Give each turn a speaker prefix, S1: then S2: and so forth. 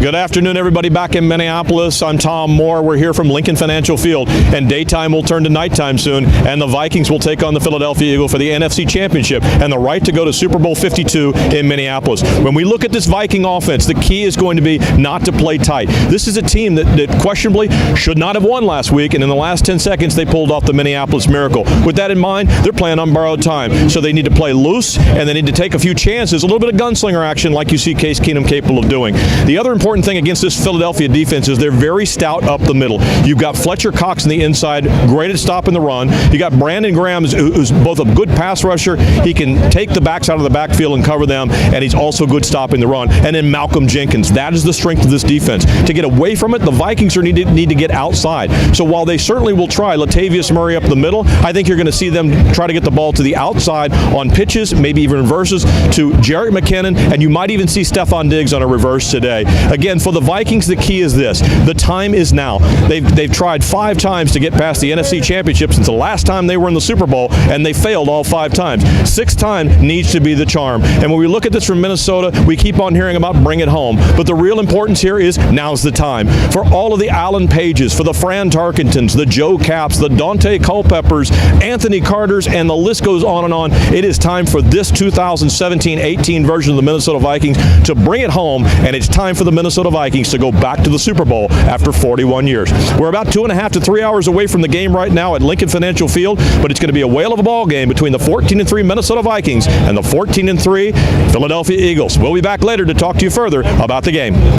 S1: Good afternoon, everybody back in Minneapolis. I'm Tom Moore. We're here from Lincoln Financial Field, and daytime will turn to nighttime soon, and the Vikings will take on the Philadelphia Eagles for the NFC Championship and the right to go to Super Bowl 52 in Minneapolis. When we look at this Viking offense, the key is going to be not to play tight. This is a team that questionably should not have won last week, and in the last 10 seconds, they pulled off the Minneapolis Miracle. With that in mind, they're playing on borrowed time, so they need to play loose, and they need to take a few chances, a little bit of gunslinger action like you see Case Keenum capable of doing. The other important thing against this Philadelphia defense is they're very stout up the middle. You've got Fletcher Cox on the inside, great at stopping the run. You got Brandon Graham, who's both a good pass rusher. He can take the backs out of the backfield and cover them, and he's also good stopping the run. And then Malcolm Jenkins. That is the strength of this defense. To get away from it, the Vikings need to get outside. So while they certainly will try Latavius Murray up the middle, I think you're going to see them try to get the ball to the outside on pitches, maybe even reverses, to Jerick McKinnon, and you might even see Stephon Diggs on a reverse today. Again, for the Vikings, the key is this. The time is now. They've tried 5 times to get past the NFC Championship since the last time they were in the Super Bowl, and they failed all 5 times. 6th time needs to be the charm. And when we look at this from Minnesota, we keep on hearing about bring it home. But the real importance here is now's the time. For all of the Alan Pages, for the Fran Tarkentons, the Joe Capps, the Dante Culpeppers, Anthony Carters, and the list goes on and on. It is time for this 2017-18 version of the Minnesota Vikings to bring it home, and it's time for the Minnesota Vikings to go back to the Super Bowl after 41 years. We're about 2.5 to 3 hours away from the game right now at Lincoln Financial Field, but it's going to be a whale of a ball game between the 14-3 Minnesota Vikings and the 14-3 Philadelphia Eagles. We'll be back later to talk to you further about the game.